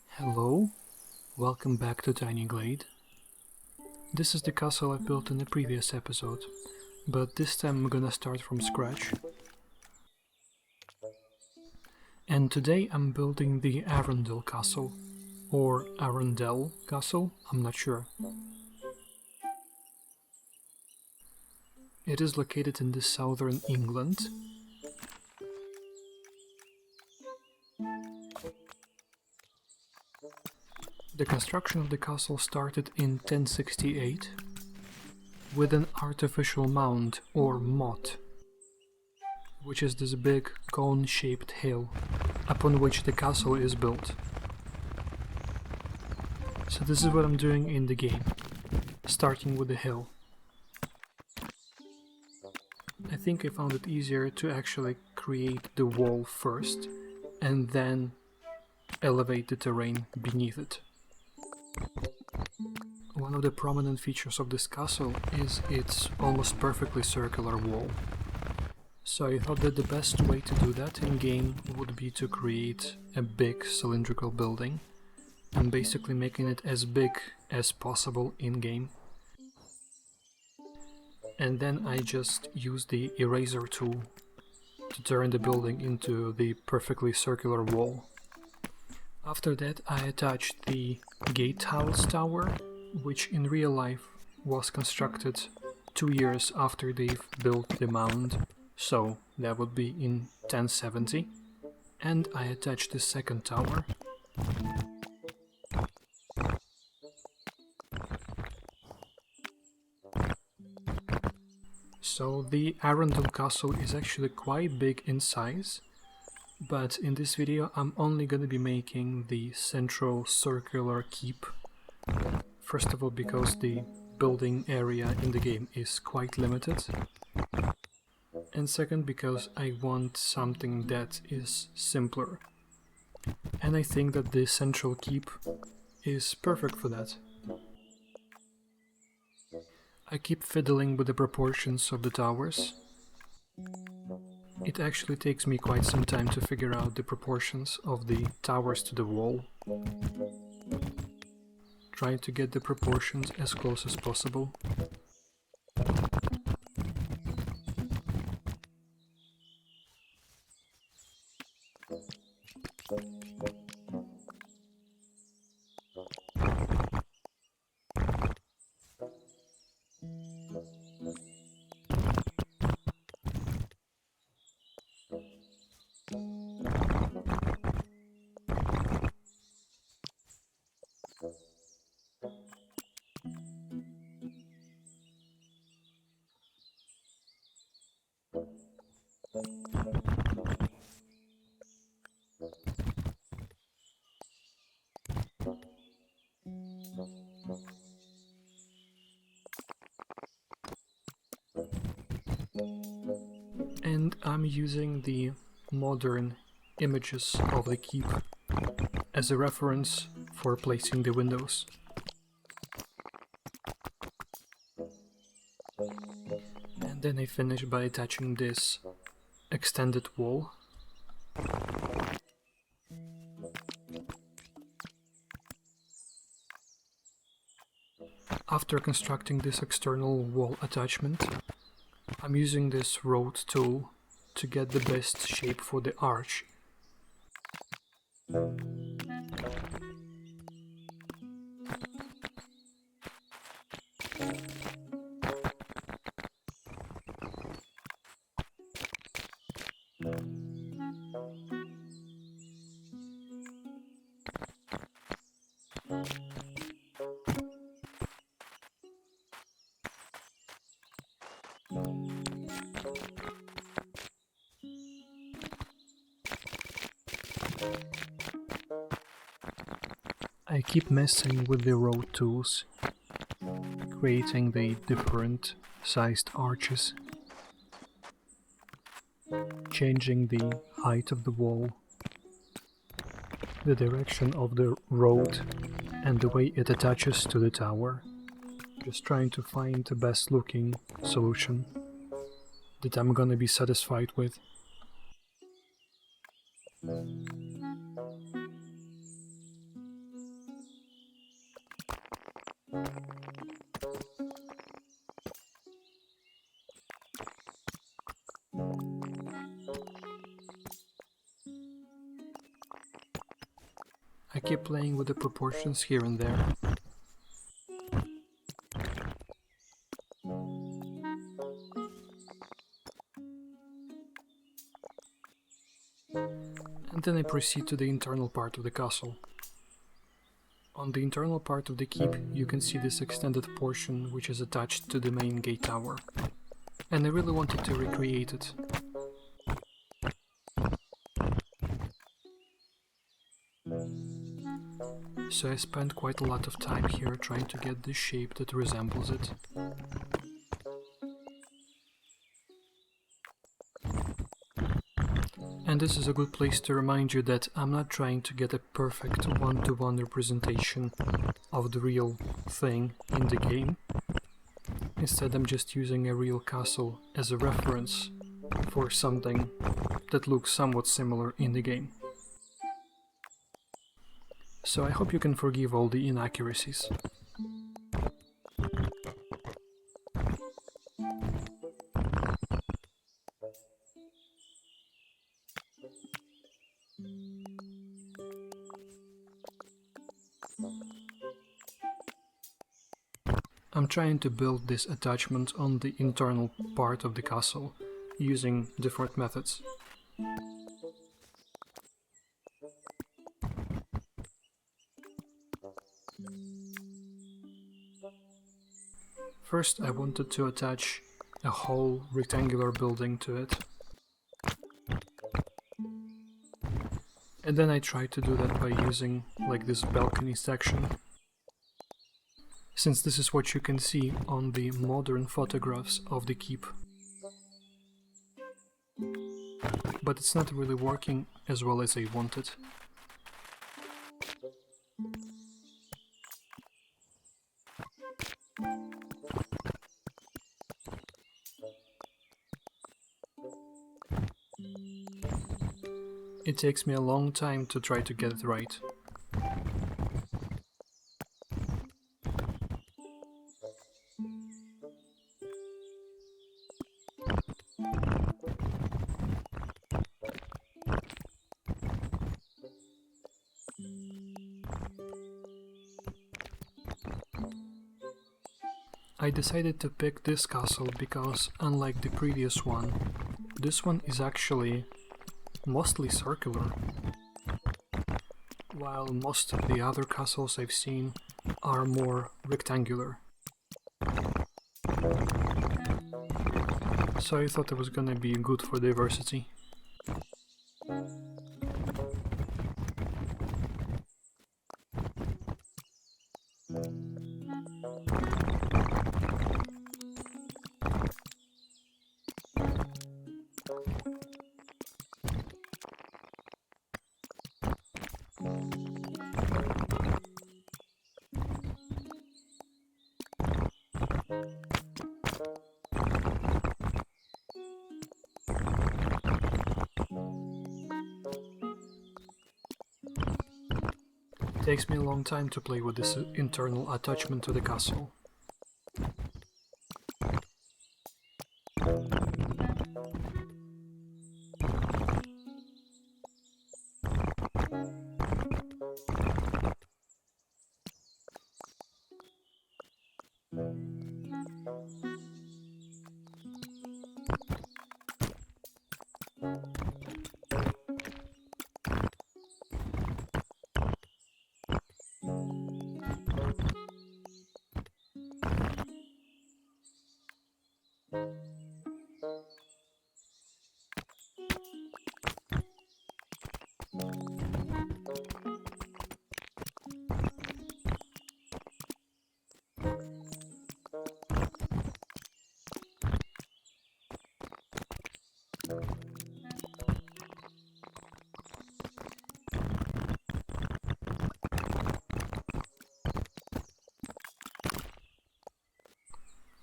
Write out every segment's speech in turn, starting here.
Hello, welcome back to Tiny Glade. This is the castle I built in the previous episode, but this time I'm gonna start from scratch. And today I'm building the Arundel Castle, or Arundel Castle, I'm not sure. It is located in the southern England. The construction of the castle started in 1068 with an artificial mound, or motte, which is this big cone-shaped hill upon which the castle is built. So this is what I'm doing in the game, starting with the hill. I think I found it easier to actually create the wall first and then elevate the terrain beneath it. One of the prominent features of this castle is its almost perfectly circular wall. So I thought that the best way to do that in-game would be to create a big cylindrical building and basically making it as big as possible in-game. And then I just use the eraser tool to turn the building into the perfectly circular wall. After that I attached the gatehouse tower, which in real life was constructed 2 years after they've built the mound, so that would be in 1070, and I attached the second tower. So the Arundel Castle is actually quite big in size, but in this video I'm only gonna be making the central circular keep. First of all, because the building area in the game is quite limited, and second because I want something that is simpler. And I think that the central keep is perfect for that. I keep fiddling with the proportions of the towers. It actually takes me quite some time to figure out the proportions of the towers to the wall. Trying to get the proportions as close as possible. And I'm using the modern images of the keep as a reference for placing the windows. And then I finish by attaching this extended wall. After constructing this external wall attachment, I'm using this road tool to get the best shape for the arch. I keep messing with the road tools, creating the different sized arches, changing the height of the wall, the direction of the road, and the way it attaches to the tower. Just trying to find the best looking solution that I'm gonna be satisfied with. I keep playing with the proportions here and there. And then I proceed to the internal part of the castle. On the internal part of the keep you can see this extended portion which is attached to the main gate tower. And I really wanted to recreate it. So I spent quite a lot of time here trying to get the shape that resembles it. And this is a good place to remind you that I'm not trying to get a perfect one-to-one representation of the real thing in the game. Instead, I'm just using a real castle as a reference for something that looks somewhat similar in the game. So I hope you can forgive all the inaccuracies. I'm trying to build this attachment on the internal part of the castle, using different methods. First, I wanted to attach a whole rectangular building to it. And then I tried to do that by using like this balcony section. Since this is what you can see on the modern photographs of the keep. But it's not really working as well as I wanted. It takes me a long time to try to get it right. I decided to pick this castle because, unlike the previous one, this one is actually mostly circular, while most of the other castles I've seen are more rectangular. So I thought it was gonna be good for diversity. It takes me a long time to play with this internal attachment to the castle.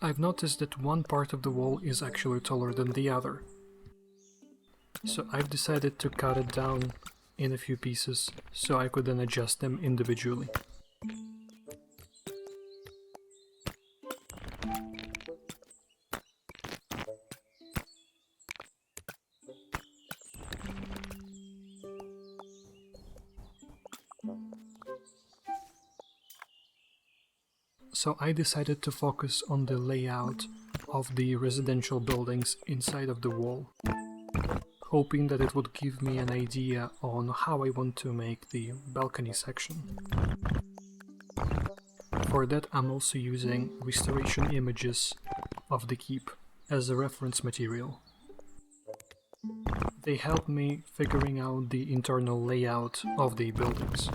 I've noticed that one part of the wall is actually taller than the other. So I've decided to cut it down in a few pieces so I could then adjust them individually. So I decided to focus on the layout of the residential buildings inside of the wall, hoping that it would give me an idea on how I want to make the balcony section. For that, I'm also using restoration images of the keep as a reference material. They help me figuring out the internal layout of the buildings.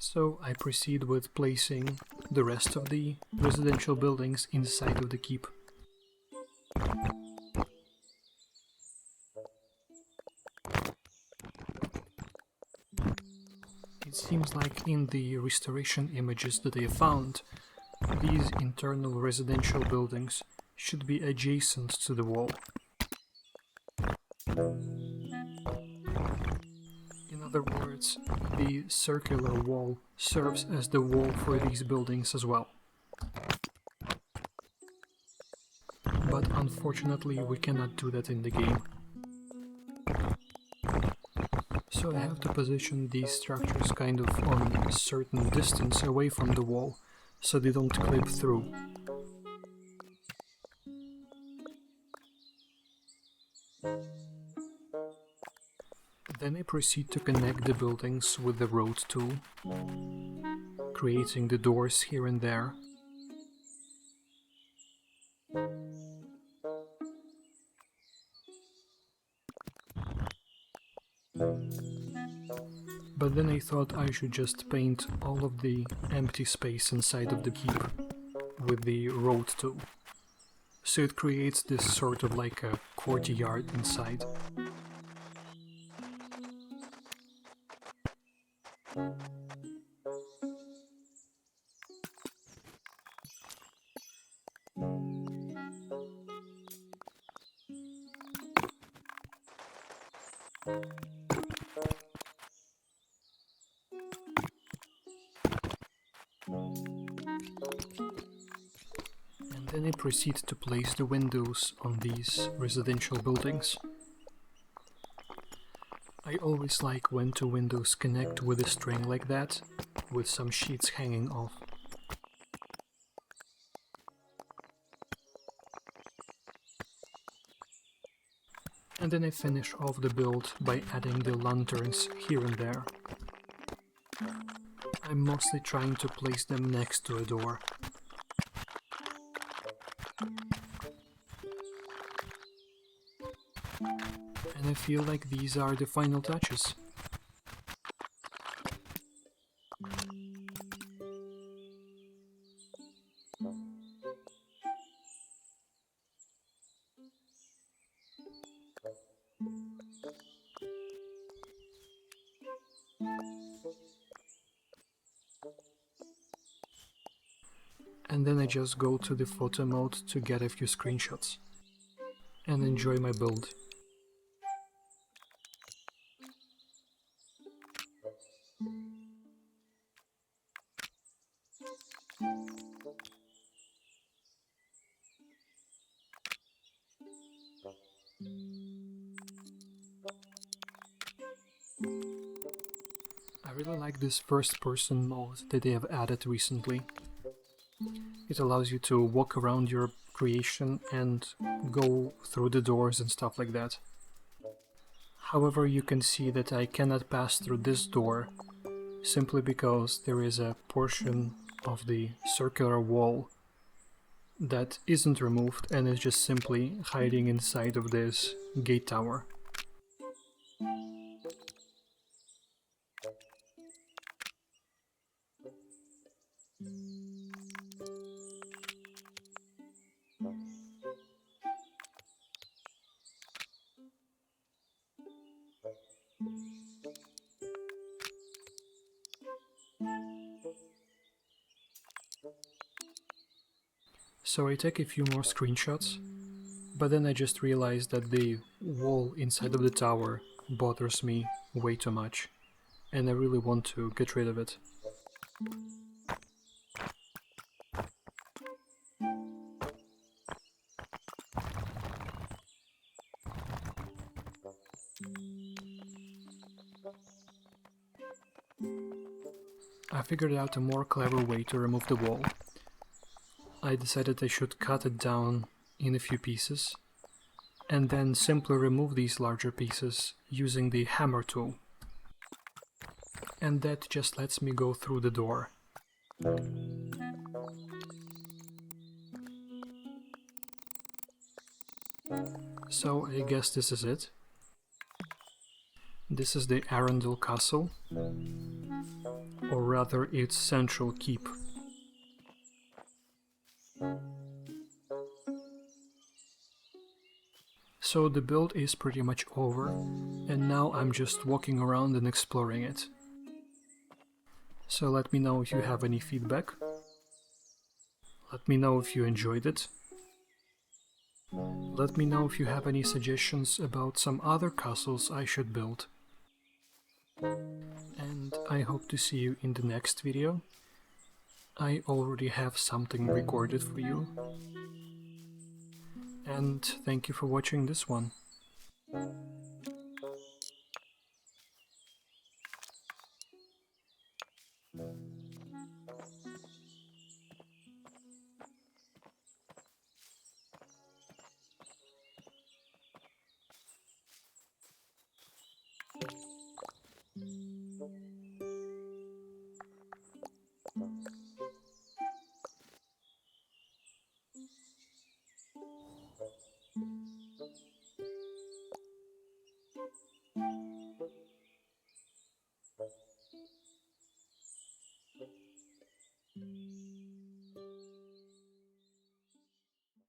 So I proceed with placing the rest of the residential buildings inside of the keep. It seems like in the restoration images that I found, these internal residential buildings should be adjacent to the wall. In other words, the circular wall serves as the wall for these buildings as well. But unfortunately we cannot do that in the game. So I have to position these structures kind of on a certain distance away from the wall, so they don't clip through. Then I proceed to connect the buildings with the road tool, creating the doors here and there. But then I thought I should just paint all of the empty space inside of the keep with the road tool. So it creates this sort of like a courtyard inside. And then I proceed to place the windows on these residential buildings. I always like when two windows connect with a string like that, with some sheets hanging off. And then I finish off the build by adding the lanterns here and there. I'm mostly trying to place them next to a door. And I feel like these are the final touches. And then I just go to the photo mode to get a few screenshots and enjoy my build. I really like this first-person mode that they have added recently. It allows you to walk around your creation and go through the doors and stuff like that. However, you can see that I cannot pass through this door simply because there is a portion of the circular wall that isn't removed and is just simply hiding inside of this gate tower. So I take a few more screenshots, but then I just realized that the wall inside of the tower bothers me way too much, and I really want to get rid of it. I figured out a more clever way to remove the wall. I decided I should cut it down in a few pieces, and then simply remove these larger pieces using the hammer tool. And that just lets me go through the door. So I guess this is it. This is the Arundel Castle, or rather its central keep. So the build is pretty much over, and now I'm just walking around and exploring it. So let me know if you have any feedback. Let me know if you enjoyed it. Let me know if you have any suggestions about some other castles I should build. And I hope to see you in the next video. I already have something recorded for you. And thank you for watching this one.